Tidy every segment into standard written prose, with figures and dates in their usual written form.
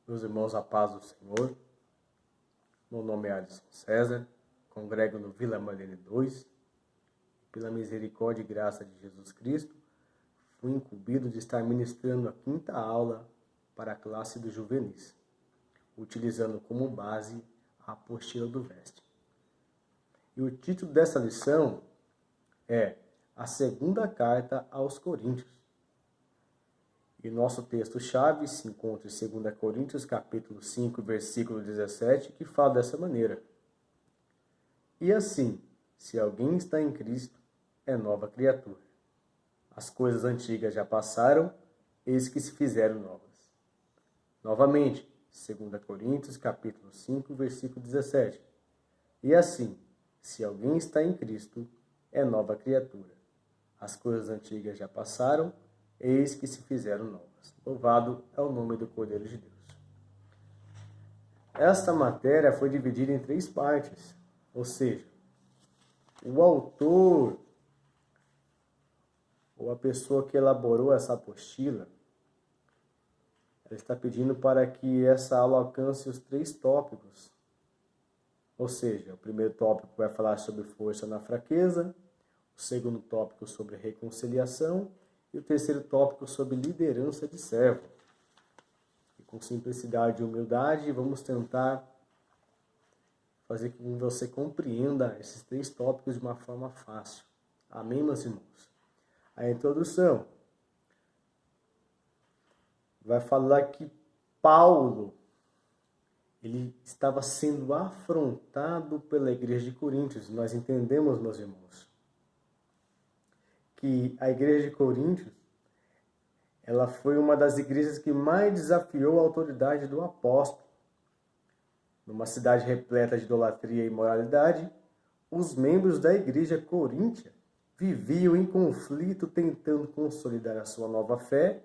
Meus irmãos, a paz do Senhor. Meu nome é Alisson César, congrego no Vila Marlene 2. Pela misericórdia e graça de Jesus Cristo, fui incumbido de estar ministrando a 5ª aula para a classe dos juvenis, utilizando como base a apostila do Veste. E o título dessa lição é A 2ª Carta aos Coríntios. E nosso texto-chave se encontra em 2 Coríntios, capítulo 5, versículo 17, que fala dessa maneira. E assim, se alguém está em Cristo, é nova criatura. As coisas antigas já passaram, eis que se fizeram novas. Novamente, 2 Coríntios, capítulo 5, versículo 17. E assim, se alguém está em Cristo, é nova criatura. As coisas antigas já passaram, eis que se fizeram novas. Louvado é o nome do Cordeiro de Deus. Esta matéria foi dividida em 3 partes, ou seja, o autor, ou a pessoa que elaborou essa apostila, ela está pedindo para que essa aula alcance os 3 tópicos. Ou seja, o primeiro tópico vai falar sobre força na fraqueza, o segundo tópico sobre reconciliação e o terceiro tópico sobre liderança de servo. E com simplicidade e humildade, vamos tentar fazer com que você compreenda esses 3 tópicos de uma forma fácil. Amém, meus irmãos? A introdução vai falar que Paulo, ele estava sendo afrontado pela igreja de Coríntios. Nós entendemos, meus irmãos, que a igreja de Coríntios, ela foi uma das igrejas que mais desafiou a autoridade do apóstolo. Numa cidade repleta de idolatria e imoralidade, os membros da igreja coríntia viviam em conflito tentando consolidar a sua nova fé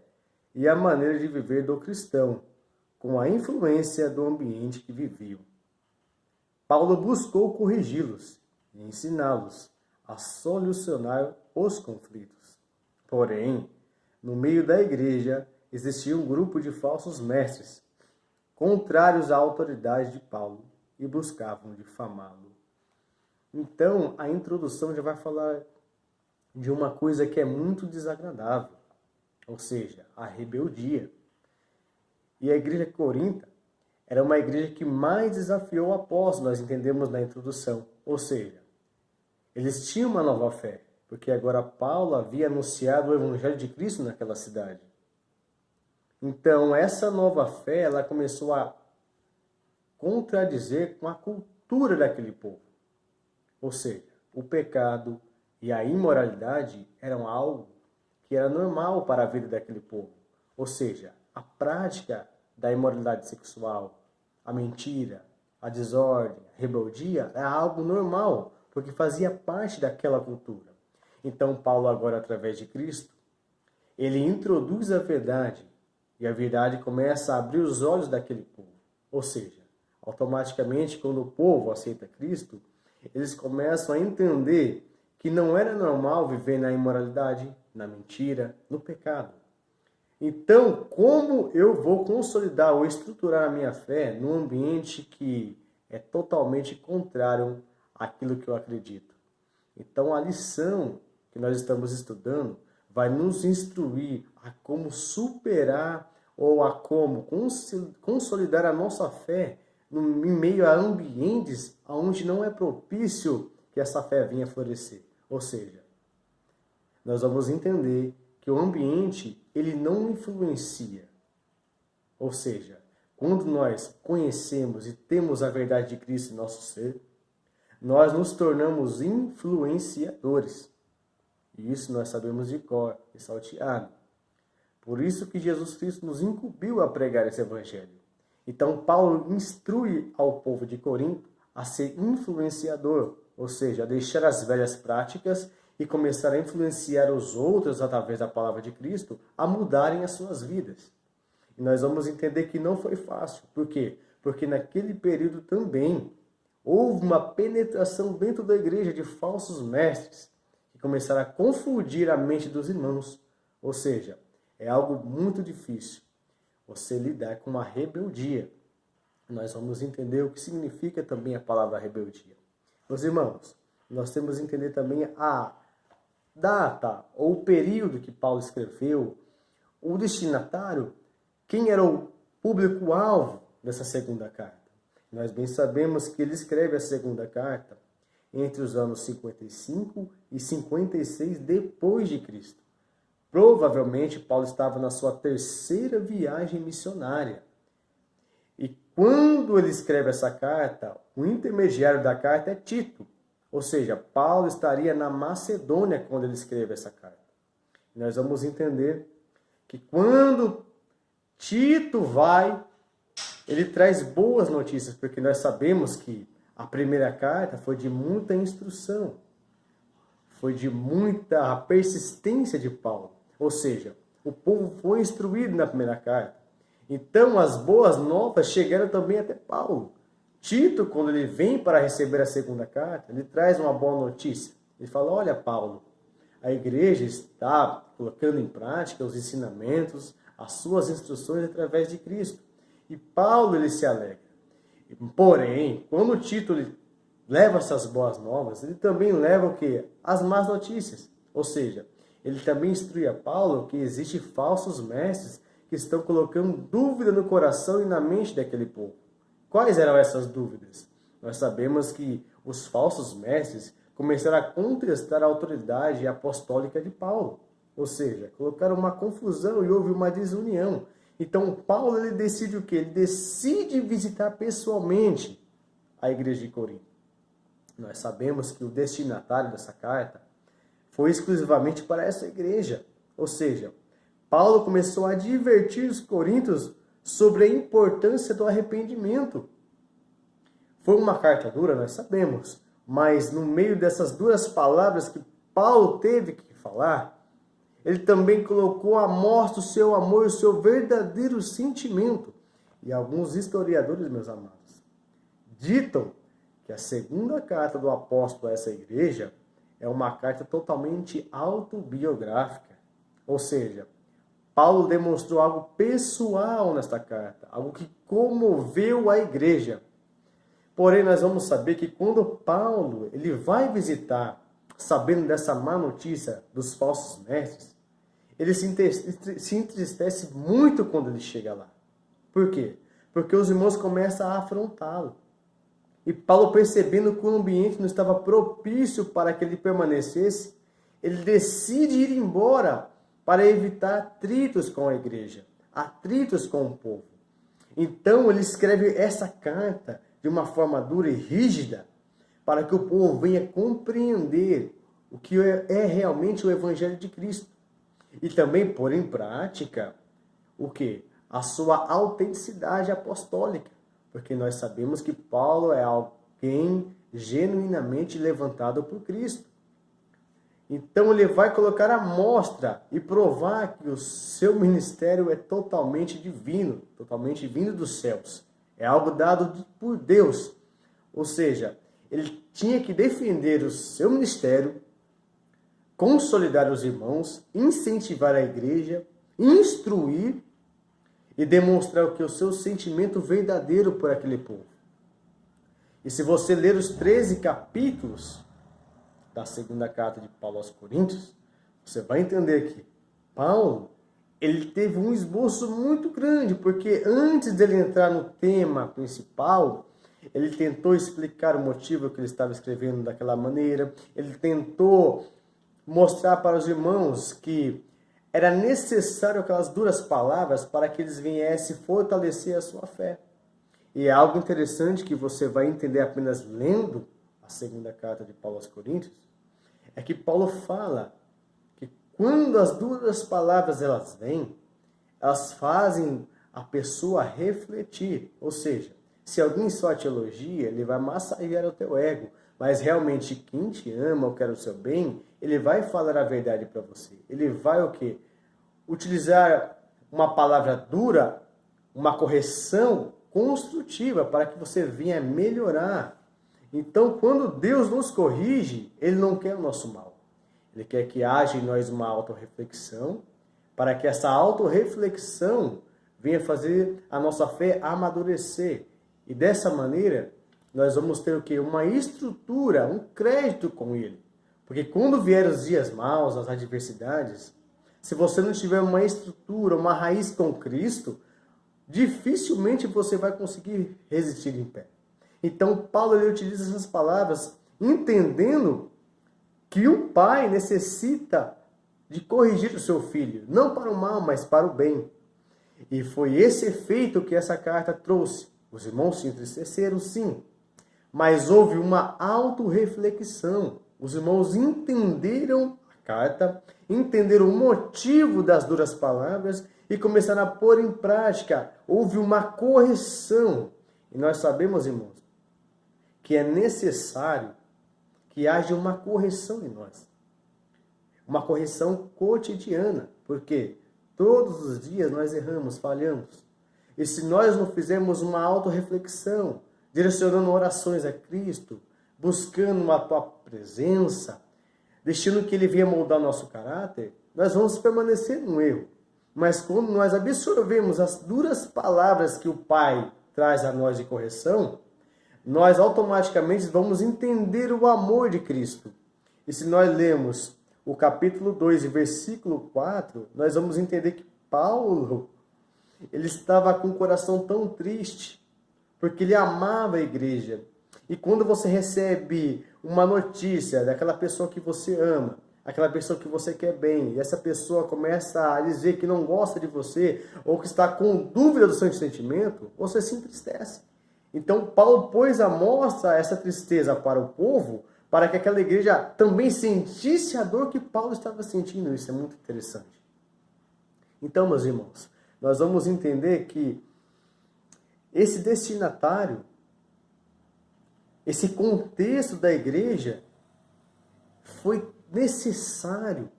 e a maneira de viver do cristão, com a influência do ambiente que viviam. Paulo buscou corrigi-los e ensiná-los a solucionar os conflitos. Porém, no meio da igreja existia um grupo de falsos mestres, contrários à autoridade de Paulo, e buscavam difamá-lo. Então, a introdução já vai falar de uma coisa que é muito desagradável, ou seja, a rebeldia. E a igreja corinta era uma igreja que mais desafiou o apóstolo, nós entendemos na introdução. Ou seja, eles tinham uma nova fé, porque agora Paulo havia anunciado o evangelho de Cristo naquela cidade. Então, essa nova fé, ela começou a contradizer com a cultura daquele povo. Ou seja, o pecado e a imoralidade eram algo que era normal para a vida daquele povo. Ou seja, a prática da imoralidade sexual, a mentira, a desordem, a rebeldia, era algo normal, porque fazia parte daquela cultura. Então, Paulo agora, através de Cristo, ele introduz a verdade, e a verdade começa a abrir os olhos daquele povo. Ou seja, automaticamente, quando o povo aceita Cristo, eles começam a entender que não era normal viver na imoralidade, na mentira, no pecado. Então, como eu vou consolidar ou estruturar a minha fé num ambiente que é totalmente contrário àquilo que eu acredito? Então, a lição que nós estamos estudando vai nos instruir a como superar ou a como consolidar a nossa fé em meio a ambientes onde não é propício que essa fé venha florescer. Ou seja, nós vamos entender que o ambiente, ele não influencia. Ou seja, quando nós conhecemos e temos a verdade de Cristo em nosso ser, nós nos tornamos influenciadores. E isso nós sabemos de cor e salteado. Por isso que Jesus Cristo nos incumbiu a pregar esse evangelho. Então Paulo instrui ao povo de Corinto a ser influenciador, ou seja, a deixar as velhas práticas e começar a influenciar os outros através da palavra de Cristo a mudarem as suas vidas. E nós vamos entender que não foi fácil. Por quê? Porque naquele período também houve uma penetração dentro da igreja de falsos mestres que começaram a confundir a mente dos irmãos. Ou seja, é algo muito difícil. você lidar com uma rebeldia. Nós vamos entender o que significa também a palavra rebeldia. Meus irmãos, nós temos que entender também a data ou o período que Paulo escreveu, o destinatário, quem era o público-alvo dessa segunda carta. Nós bem sabemos que ele escreve a segunda carta entre os anos 55 e 56 depois de Cristo. Provavelmente Paulo estava na sua terceira viagem missionária. E quando ele escreve essa carta, o intermediário da carta é Tito. Ou seja, Paulo estaria na Macedônia quando ele escreve essa carta. E nós vamos entender que quando Tito vai, ele traz boas notícias, porque nós sabemos que a primeira carta foi de muita instrução, foi de muita persistência de Paulo. Ou seja, o povo foi instruído na primeira carta. Então as boas novas chegaram também até Paulo. Tito, quando ele vem para receber a segunda carta, ele traz uma boa notícia. Ele fala, olha Paulo, a igreja está colocando em prática os ensinamentos, as suas instruções através de Cristo. E Paulo, ele se alegra. Porém, quando Tito leva essas boas novas, ele também leva o quê? As más notícias. Ou seja, ele também instrui a Paulo que existem falsos mestres que estão colocando dúvida no coração e na mente daquele povo. Quais eram essas dúvidas? Nós sabemos que os falsos mestres começaram a contestar a autoridade apostólica de Paulo. Ou seja, colocaram uma confusão e houve uma desunião. Então Paulo ele decide o quê? Ele decide visitar pessoalmente a igreja de Corinto. Nós sabemos que o destinatário dessa carta foi exclusivamente para essa igreja. Ou seja, Paulo começou a advertir os coríntios sobre a importância do arrependimento. Foi uma carta dura, nós sabemos, mas no meio dessas duras palavras que Paulo teve que falar, ele também colocou à mostra o seu amor e o seu verdadeiro sentimento. E alguns historiadores, meus amados, ditam que a segunda carta do apóstolo a essa igreja é uma carta totalmente autobiográfica. Ou seja, Paulo demonstrou algo pessoal nesta carta, algo que comoveu a igreja. Porém, nós vamos saber que quando Paulo ele vai visitar, sabendo dessa má notícia dos falsos mestres, ele se entristece muito quando ele chega lá. Por quê? Porque os irmãos começam a afrontá-lo. E Paulo, percebendo que o ambiente não estava propício para que ele permanecesse, ele decide ir embora para evitar atritos com a igreja, atritos com o povo. Então ele escreve essa carta de uma forma dura e rígida, para que o povo venha compreender o que é realmente o Evangelho de Cristo. E também pôr em prática o quê? A sua autenticidade apostólica. Porque nós sabemos que Paulo é alguém genuinamente levantado por Cristo. Então ele vai colocar à mostra e provar que o seu ministério é totalmente divino, totalmente vindo dos céus. É algo dado por Deus. Ou seja, ele tinha que defender o seu ministério, consolidar os irmãos, incentivar a igreja, instruir e demonstrar o que é o seu sentimento verdadeiro por aquele povo. E se você ler os 13 capítulos da segunda carta de Paulo aos Coríntios, você vai entender que Paulo ele teve um esboço muito grande, porque antes dele entrar no tema principal, ele tentou explicar o motivo que ele estava escrevendo daquela maneira, ele tentou mostrar para os irmãos que era necessário aquelas duras palavras para que eles viessem fortalecer a sua fé. E é algo interessante que você vai entender apenas lendo a segunda carta de Paulo aos Coríntios, é que Paulo fala que quando as duras palavras elas vêm, elas fazem a pessoa refletir. Ou seja, se alguém só te elogia, ele vai massagear o teu ego. Mas realmente quem te ama ou quer o seu bem, ele vai falar a verdade para você. Ele vai o quê? Utilizar uma palavra dura, uma correção construtiva para que você venha melhorar. Então, quando Deus nos corrige, Ele não quer o nosso mal. Ele quer que haja em nós uma autorreflexão, para que essa autorreflexão venha fazer a nossa fé amadurecer. E dessa maneira, nós vamos ter o quê? Uma estrutura, um crédito com Ele. Porque quando vier os dias maus, as adversidades, se você não tiver uma estrutura, uma raiz com Cristo, dificilmente você vai conseguir resistir em pé. Então, Paulo ele utiliza essas palavras entendendo que o pai necessita de corrigir o seu filho, não para o mal, mas para o bem. E foi esse efeito que essa carta trouxe. Os irmãos se entristeceram, sim, mas houve uma autorreflexão. Os irmãos entenderam a carta, entenderam o motivo das duras palavras e começaram a pôr em prática. Houve uma correção. E nós sabemos, irmãos, que é necessário que haja uma correção em nós. Uma correção cotidiana. Porque todos os dias nós erramos, falhamos. E se nós não fizermos uma autorreflexão, direcionando orações a Cristo, buscando uma tua presença, deixando que Ele venha moldar o nosso caráter, nós vamos permanecer no erro. Mas quando nós absorvemos as duras palavras que o Pai traz a nós de correção, nós automaticamente vamos entender o amor de Cristo. E se nós lemos o capítulo 2 e versículo 4, nós vamos entender que Paulo, ele estava com o coração tão triste, porque ele amava a igreja. E quando você recebe uma notícia daquela pessoa que você ama, aquela pessoa que você quer bem, e essa pessoa começa a dizer que não gosta de você, ou que está com dúvida do seu sentimento, você se entristece. Então Paulo pôs à mostra essa tristeza para o povo, para que aquela igreja também sentisse a dor que Paulo estava sentindo. Isso é muito interessante. Então, meus irmãos, nós vamos entender que esse destinatário, esse contexto da igreja, foi necessário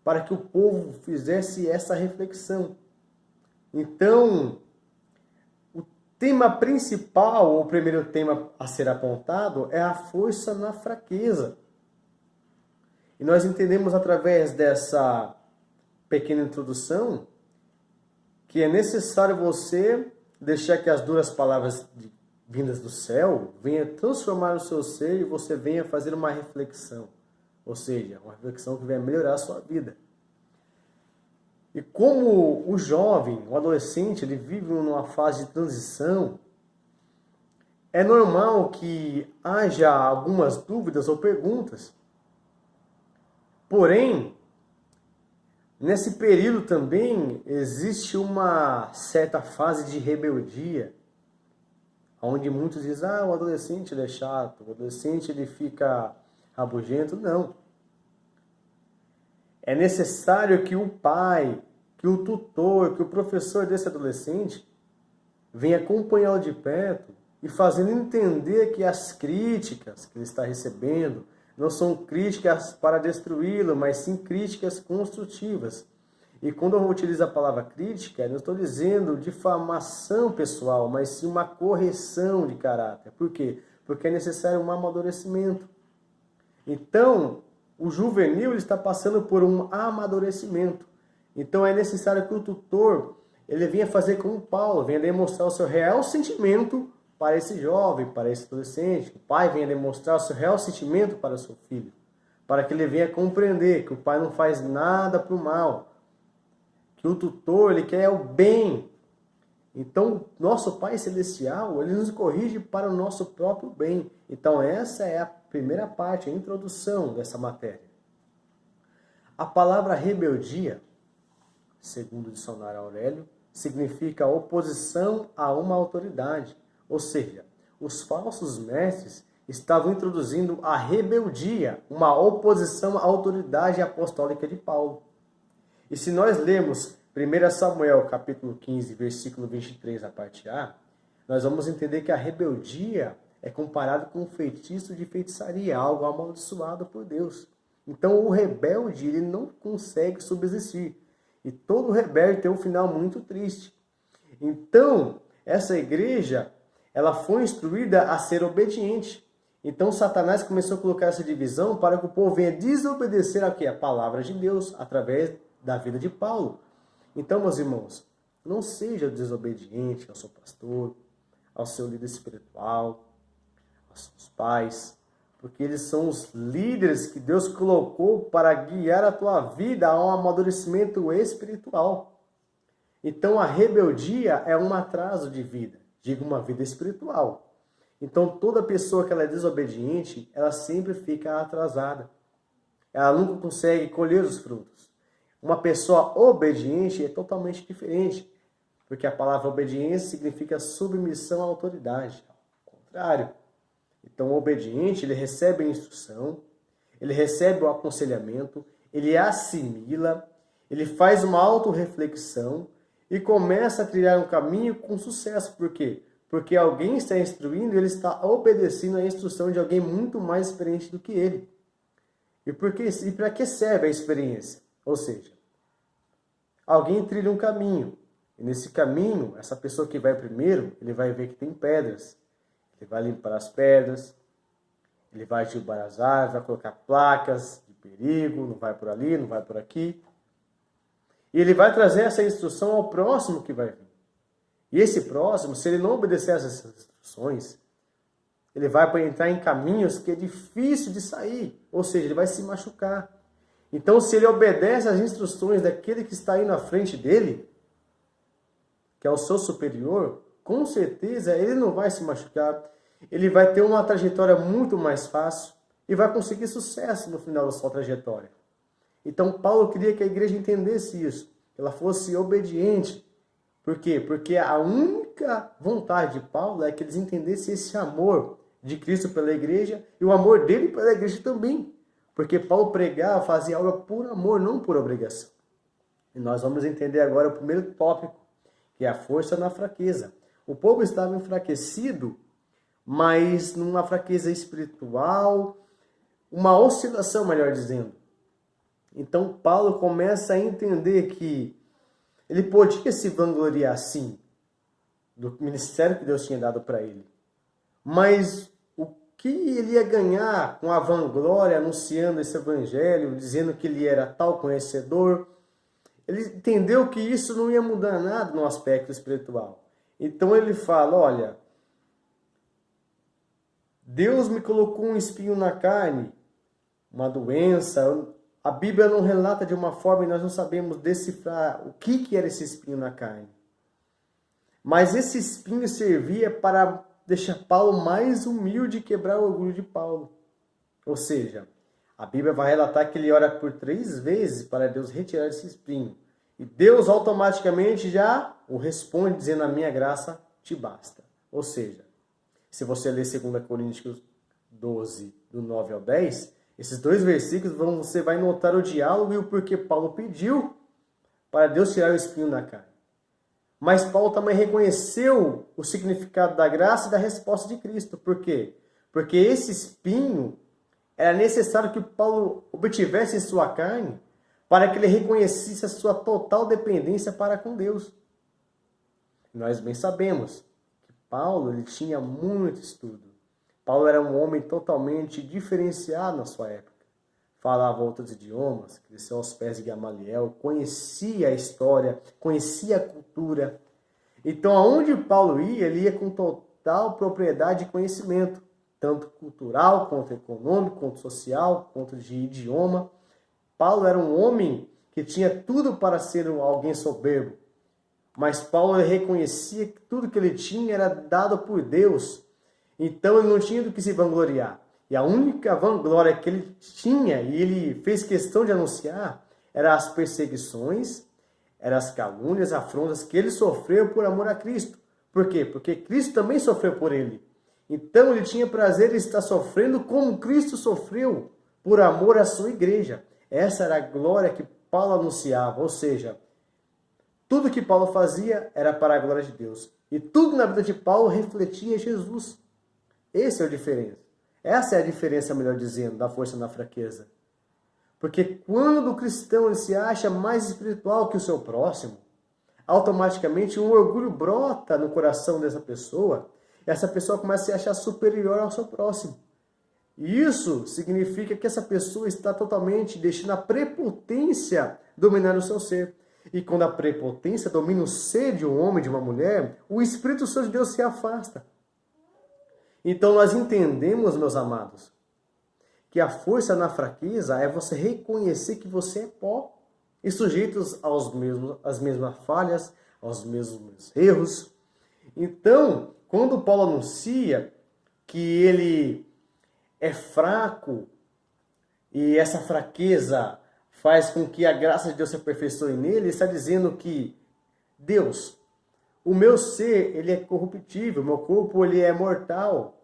para que o povo fizesse essa reflexão. Então, o tema principal, ou o primeiro tema a ser apontado, é a força na fraqueza. E nós entendemos através dessa pequena introdução que é necessário você deixar que as duras palavras vindas do céu venham transformar o seu ser e você venha fazer uma reflexão. Ou seja, uma reflexão que venha melhorar a sua vida. E como o jovem, o adolescente, ele vive numa fase de transição, é normal que haja algumas dúvidas ou perguntas. Porém, nesse período também existe uma certa fase de rebeldia, onde muitos dizem, o adolescente ele é chato, o adolescente ele fica rabugento. Não. É necessário que o pai, que o tutor, que o professor desse adolescente venha acompanhá-lo de perto e fazendo entender que as críticas que ele está recebendo não são críticas para destruí-lo, mas sim críticas construtivas. E quando eu utilizo a palavra crítica, eu não estou dizendo difamação pessoal, mas sim uma correção de caráter. Por quê? Porque é necessário um amadurecimento. Então, o juvenil ele está passando por um amadurecimento. Então, é necessário que o tutor ele venha fazer como Paulo, venha demonstrar o seu real sentimento para esse jovem, para esse adolescente. O pai venha demonstrar o seu real sentimento para o seu filho, para que ele venha compreender que o pai não faz nada para o mal, que o tutor ele quer o bem. Então, nosso Pai Celestial, ele nos corrige para o nosso próprio bem. Então, essa é a primeira parte, a introdução dessa matéria. A palavra rebeldia, segundo o dicionário Aurélio, significa oposição a uma autoridade. Ou seja, os falsos mestres estavam introduzindo a rebeldia, uma oposição à autoridade apostólica de Paulo. E se nós lermos 1 Samuel, capítulo 15, versículo 23, a parte A, nós vamos entender que a rebeldia é comparada com um feitiço de feitiçaria, algo amaldiçoado por Deus. Então o rebelde ele não consegue subsistir. E todo rebelde tem um final muito triste. Então, essa igreja, ela foi instruída a ser obediente. Então Satanás começou a colocar essa divisão para que o povo venha desobedecer a palavra de Deus através da vida de Paulo. Então, meus irmãos, Não seja desobediente ao seu pastor, ao seu líder espiritual, aos seus pais, porque eles são os líderes que Deus colocou para guiar a tua vida a um amadurecimento espiritual. Então a rebeldia é um atraso de vida, digo uma vida espiritual. Então toda pessoa que ela é desobediente, ela sempre fica atrasada. Ela nunca consegue colher os frutos. Uma pessoa obediente é totalmente diferente, porque a palavra obediência significa submissão à autoridade. Ao contrário. Então o obediente, ele recebe a instrução, ele recebe o aconselhamento, ele assimila, ele faz uma autorreflexão e começa a trilhar um caminho com sucesso. Por quê? Porque alguém está instruindo, ele está obedecendo a instrução de alguém muito mais experiente do que ele. E para que serve a experiência? Ou seja, alguém trilha um caminho. E nesse caminho, essa pessoa que vai primeiro, ele vai ver que tem pedras. Ele vai limpar as pedras, ele vai derrubar as árvores, vai colocar placas de perigo, não vai por ali, não vai por aqui. E ele vai trazer essa instrução ao próximo que vai vir. E esse próximo, se ele não obedecer essas instruções, ele vai entrar em caminhos que é difícil de sair. Ou seja, ele vai se machucar. Então, se ele obedece às instruções daquele que está aí na frente dele, que é o seu superior, com certeza ele não vai se machucar. Ele vai ter uma trajetória muito mais fácil e vai conseguir sucesso no final da sua trajetória. Então, Paulo queria que a igreja entendesse isso, que ela fosse obediente. Por quê? Porque a única vontade de Paulo é que eles entendessem esse amor de Cristo pela igreja e o amor dele pela igreja também. Porque Paulo pregava, fazia algo por amor, não por obrigação. E nós vamos entender agora o primeiro tópico, que é a força na fraqueza. O povo estava enfraquecido, mas numa fraqueza espiritual, uma oscilação, melhor dizendo. Então Paulo começa a entender que ele podia se vangloriar sim do ministério que Deus tinha dado para ele. Mas o que ele ia ganhar com a vanglória anunciando esse evangelho, dizendo que ele era tal conhecedor? Ele entendeu que isso não ia mudar nada no aspecto espiritual. Então ele fala, olha, Deus me colocou um espinho na carne, uma doença. A Bíblia não relata de uma forma e nós não sabemos decifrar o que era esse espinho na carne. Mas esse espinho servia para deixar Paulo mais humilde e quebrar o orgulho de Paulo. Ou seja, a Bíblia vai relatar que ele ora por 3 vezes para Deus retirar esse espinho. E Deus automaticamente já o responde dizendo, a minha graça te basta. Ou seja, se você ler 2 Coríntios 12, do 9 ao 10, esses 2 versículos você vai notar o diálogo e o porquê Paulo pediu para Deus tirar o espinho da carne. Mas Paulo também reconheceu o significado da graça e da resposta de Cristo. Por quê? Porque esse espinho era necessário que Paulo obtivesse em sua carne para que ele reconhecesse a sua total dependência para com Deus. Nós bem sabemos que Paulo ele tinha muito estudo. Paulo era um homem totalmente diferenciado na sua época. Falava outros idiomas, cresceu aos pés de Gamaliel, conhecia a história, conhecia a cultura. Então, aonde Paulo ia, ele ia com total propriedade de conhecimento, tanto cultural, quanto econômico, quanto social, quanto de idioma. Paulo era um homem que tinha tudo para ser alguém soberbo. Mas Paulo reconhecia que tudo que ele tinha era dado por Deus. Então ele não tinha do que se vangloriar. E a única vanglória que ele tinha, e ele fez questão de anunciar, eram as perseguições, eram as calúnias, afrontas que ele sofreu por amor a Cristo. Por quê? Porque Cristo também sofreu por ele. Então ele tinha prazer em estar sofrendo como Cristo sofreu por amor à sua igreja. Essa era a glória que Paulo anunciava, ou seja, tudo que Paulo fazia era para a glória de Deus. E tudo na vida de Paulo refletia Jesus. Essa é a diferença. Essa é a diferença, melhor dizendo, da força na fraqueza. Porque quando o cristão ele se acha mais espiritual que o seu próximo, automaticamente um orgulho brota no coração dessa pessoa, e essa pessoa começa a se achar superior ao seu próximo. E isso significa que essa pessoa está totalmente deixando a prepotência dominar o seu ser. E quando a prepotência domina o ser de um homem, de uma mulher, o Espírito Santo de Deus se afasta. Então nós entendemos, meus amados, que a força na fraqueza é você reconhecer que você é pó e sujeitos às mesmas falhas, aos mesmos erros. Então, quando Paulo anuncia que ele é fraco e essa fraqueza faz com que a graça de Deus se aperfeiçoe nele, ele está dizendo que Deus, o meu ser, ele é corruptível, o meu corpo, ele é mortal.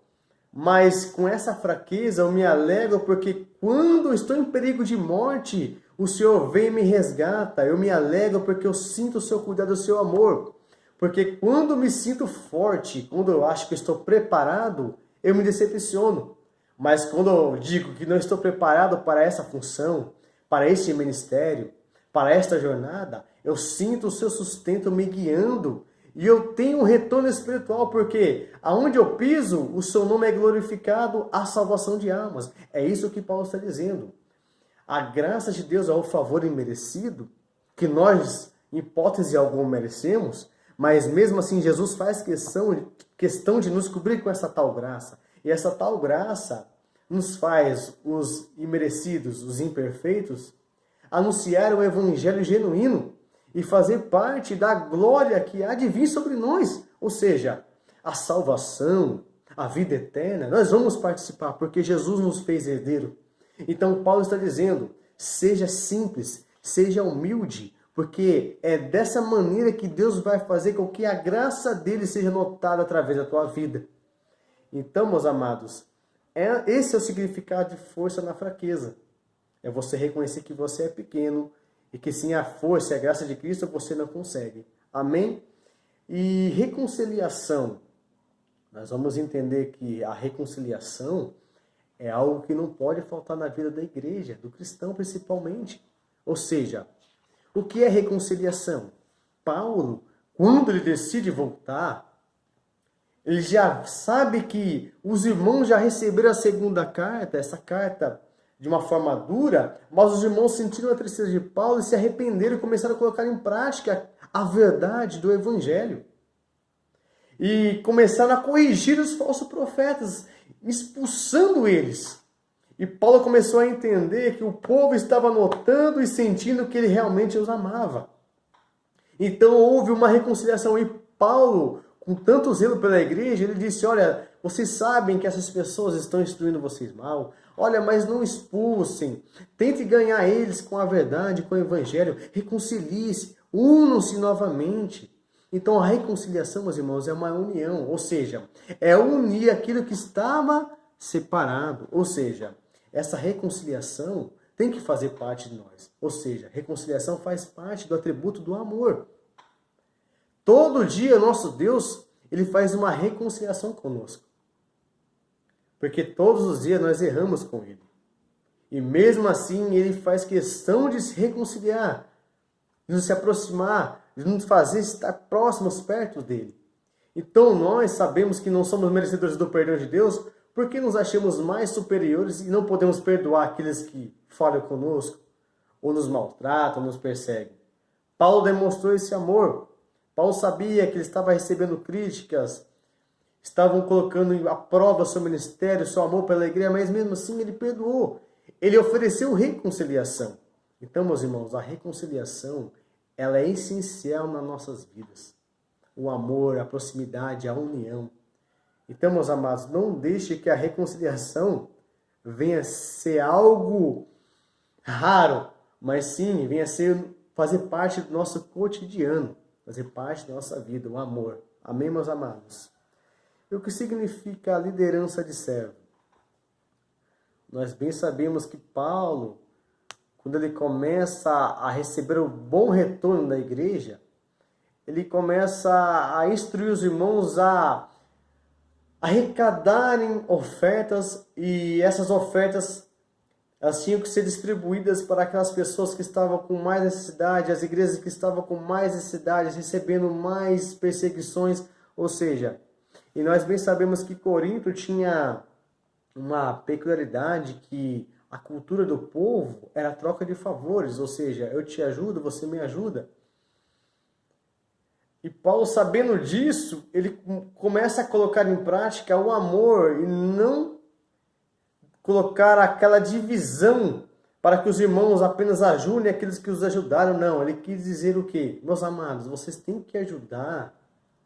Mas com essa fraqueza eu me alegro porque quando eu estou em perigo de morte, o Senhor vem e me resgata. Eu me alegro porque eu sinto o seu cuidado, o seu amor. Porque quando eu me sinto forte, quando eu acho que estou preparado, eu me decepciono. Mas quando eu digo que não estou preparado para essa função, para este ministério, para esta jornada, eu sinto o seu sustento me guiando. E eu tenho um retorno espiritual, porque aonde eu piso, o seu nome é glorificado, a salvação de almas. É isso que Paulo está dizendo. A graça de Deus é o favor imerecido, que nós, em hipótese alguma, merecemos, mas mesmo assim Jesus faz questão de nos cobrir com essa tal graça. E essa tal graça nos faz, os imerecidos, os imperfeitos, anunciar o evangelho genuíno e fazer parte da glória que há de vir sobre nós. Ou seja, a salvação, a vida eterna, nós vamos participar, porque Jesus nos fez herdeiro. Então Paulo está dizendo, seja simples, seja humilde, porque é dessa maneira que Deus vai fazer com que a graça dele seja notada através da tua vida. Então, meus amados, esse é o significado de força na fraqueza. É você reconhecer que você é pequeno, e que sem a força e a graça de Cristo você não consegue. Amém? E reconciliação. Nós vamos entender que a reconciliação é algo que não pode faltar na vida da igreja, do cristão principalmente. Ou seja, o que é reconciliação? Paulo, quando ele decide voltar, ele já sabe que os irmãos já receberam a segunda carta, essa carta de uma forma dura, mas os irmãos sentiram a tristeza de Paulo e se arrependeram e começaram a colocar em prática a verdade do Evangelho. E começaram a corrigir os falsos profetas, expulsando eles. E Paulo começou a entender que o povo estava notando e sentindo que ele realmente os amava. Então houve uma reconciliação e Paulo, com tanto zelo pela igreja, ele disse, olha, vocês sabem que essas pessoas estão instruindo vocês mal. Olha, mas não expulsem. Tente ganhar eles com a verdade, com o evangelho. Reconcilie-se, unam-se novamente. Então a reconciliação, meus irmãos, é uma união. Ou seja, é unir aquilo que estava separado. Ou seja, essa reconciliação tem que fazer parte de nós. Ou seja, reconciliação faz parte do atributo do amor. Todo dia, nosso Deus, ele faz uma reconciliação conosco. Porque todos os dias nós erramos com ele. E mesmo assim, ele faz questão de se reconciliar, de nos se aproximar, de nos fazer estar próximos, perto dele. Então nós sabemos que não somos merecedores do perdão de Deus, porque nos achamos mais superiores e não podemos perdoar aqueles que falham conosco, ou nos maltratam, ou nos perseguem. Paulo demonstrou esse amor. Paulo sabia que ele estava recebendo críticas, estavam colocando à prova seu ministério, seu amor pela igreja, mas mesmo assim ele perdoou. Ele ofereceu reconciliação. Então, meus irmãos, a reconciliação, ela é essencial nas nossas vidas. O amor, a proximidade, a união. Então, meus amados, não deixe que a reconciliação venha ser algo raro, mas sim, venha fazer parte do nosso cotidiano, fazer parte da nossa vida, o amor. Amém, meus amados? E o que significa a liderança de servo? Nós bem sabemos que Paulo, quando ele começa a receber o bom retorno da igreja, ele começa a instruir os irmãos a arrecadarem ofertas, e essas ofertas elas tinham que ser distribuídas para aquelas pessoas que estavam com mais necessidade, as igrejas que estavam com mais necessidades, recebendo mais perseguições, ou seja, e nós bem sabemos que Corinto tinha uma peculiaridade, que a cultura do povo era a troca de favores, ou seja, eu te ajudo, você me ajuda. E Paulo, sabendo disso, ele começa a colocar em prática o amor e não colocar aquela divisão para que os irmãos apenas ajudem aqueles que os ajudaram. Não, ele quis dizer o quê? Meus amados, vocês têm que ajudar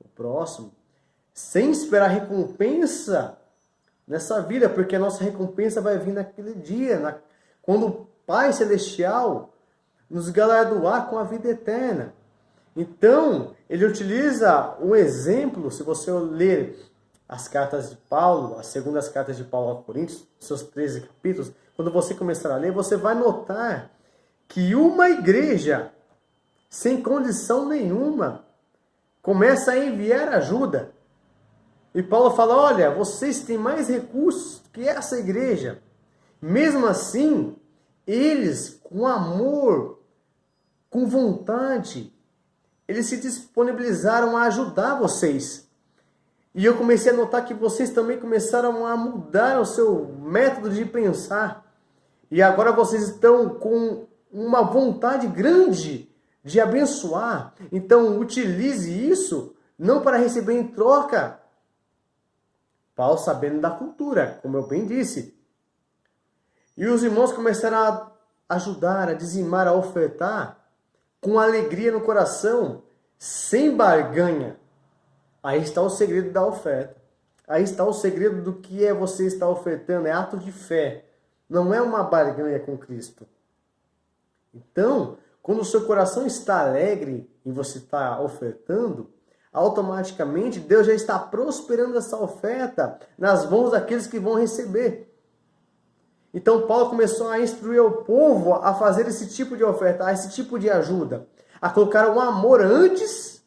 o próximo sem esperar recompensa nessa vida, porque a nossa recompensa vai vir naquele dia, quando o Pai Celestial nos galardoar com a vida eterna. Então, ele utiliza um exemplo, se você ler as cartas de Paulo, as segundas cartas de Paulo aos Coríntios, seus 13 capítulos, quando você começar a ler, você vai notar que uma igreja, sem condição nenhuma, começa a enviar ajuda. E Paulo fala, olha, vocês têm mais recursos que essa igreja. Mesmo assim, eles, com amor, com vontade, eles se disponibilizaram a ajudar vocês. E eu comecei a notar que vocês também começaram a mudar o seu método de pensar. E agora vocês estão com uma vontade grande de abençoar. Então, utilize isso não para receber em troca. Paulo sabendo da cultura, como eu bem disse. E os irmãos começaram a ajudar, a dizimar, a ofertar com alegria no coração, sem barganha. Aí está o segredo da oferta. Aí está o segredo do que é você estar ofertando. É ato de fé. Não é uma barganha com Cristo. Então, quando o seu coração está alegre e você está ofertando, automaticamente Deus já está prosperando essa oferta nas mãos daqueles que vão receber. Então Paulo começou a instruir o povo a fazer esse tipo de oferta, a esse tipo de ajuda, a colocar o amor antes,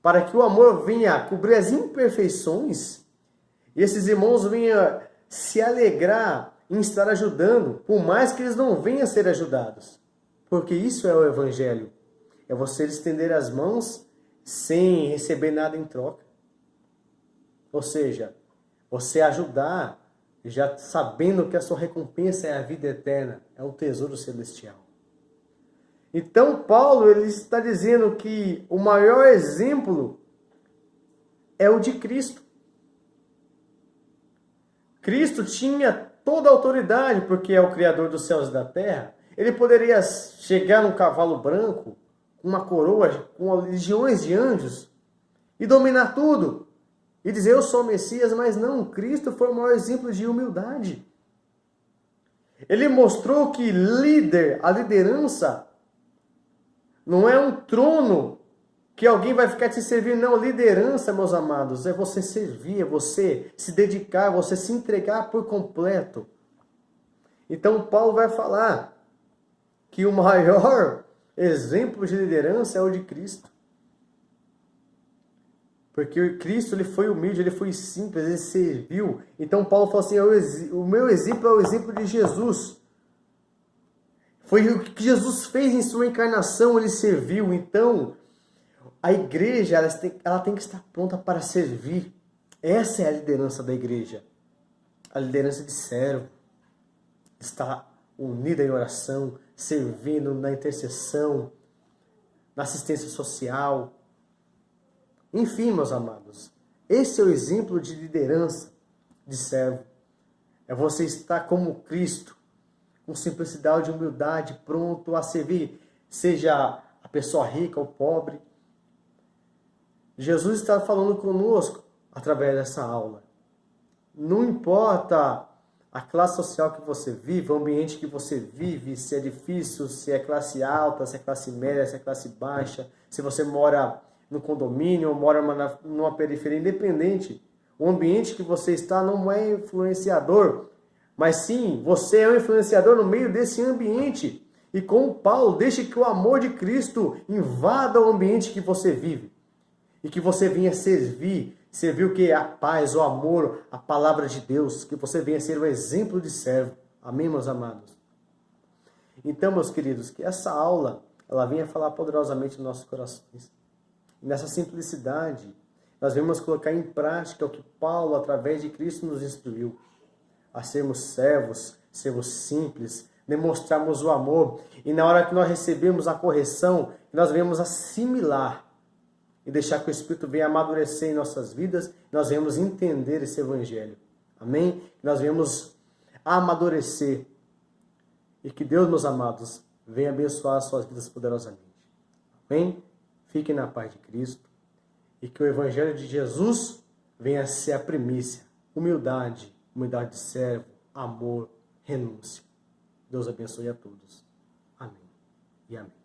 para que o amor venha cobrir as imperfeições e esses irmãos venham se alegrar em estar ajudando, por mais que eles não venham a ser ajudados. Porque isso é o Evangelho. É você estender as mãos sem receber nada em troca. Ou seja, você ajudar já sabendo que a sua recompensa é a vida eterna, é o tesouro celestial. Então Paulo ele está dizendo que o maior exemplo é o de Cristo. Cristo tinha toda a autoridade, porque é o Criador dos céus e da terra. Ele poderia chegar num cavalo branco, com uma coroa, com legiões de anjos, e dominar tudo. E dizer, eu sou o Messias, mas não, Cristo foi o maior exemplo de humildade. Ele mostrou que a liderança, não é um trono que alguém vai ficar te servindo. Não, liderança, meus amados, é você servir, é você se dedicar, é você se entregar por completo. Então Paulo vai falar que o maior exemplo de liderança é o de Cristo. Porque o Cristo ele foi humilde, ele foi simples, ele serviu. Então Paulo fala assim, o meu exemplo é o exemplo de Jesus. Foi o que Jesus fez em sua encarnação, ele serviu. Então, a igreja ela tem que estar pronta para servir. Essa é a liderança da igreja. A liderança de servo. Está unida em oração, servindo na intercessão, na assistência social. Enfim, meus amados, esse é o exemplo de liderança de servo. É você estar como Cristo, com simplicidade e humildade, pronto a servir, seja a pessoa rica ou pobre. Jesus está falando conosco através dessa aula. Não importa a classe social que você vive, o ambiente que você vive, se é difícil, se é classe alta, se é classe média, se é classe baixa, se você mora no condomínio ou mora numa periferia, independente. O ambiente que você está não é influenciador, mas sim, você é um influenciador no meio desse ambiente. E com Paulo, deixe que o amor de Cristo invada o ambiente que você vive. E que você venha servir o que? A paz, o amor, a palavra de Deus. Que você venha ser o exemplo de servo. Amém, meus amados? Então, meus queridos, que essa aula, ela venha falar poderosamente nos nossos corações. Nessa simplicidade, nós vamos colocar em prática o que Paulo, através de Cristo, nos instruiu. A sermos servos, sermos simples, demonstrarmos o amor. E na hora que nós recebemos a correção, nós venhamos assimilar e deixar que o Espírito venha amadurecer em nossas vidas, nós venhamos entender esse Evangelho. Amém? Que nós venhamos amadurecer e que Deus, meus amados, venha abençoar as suas vidas poderosamente. Amém? Fiquem na paz de Cristo e que o Evangelho de Jesus venha a ser a primícia. Humildade, humildade de servo, amor, renúncia. Deus abençoe a todos. Amém e amém.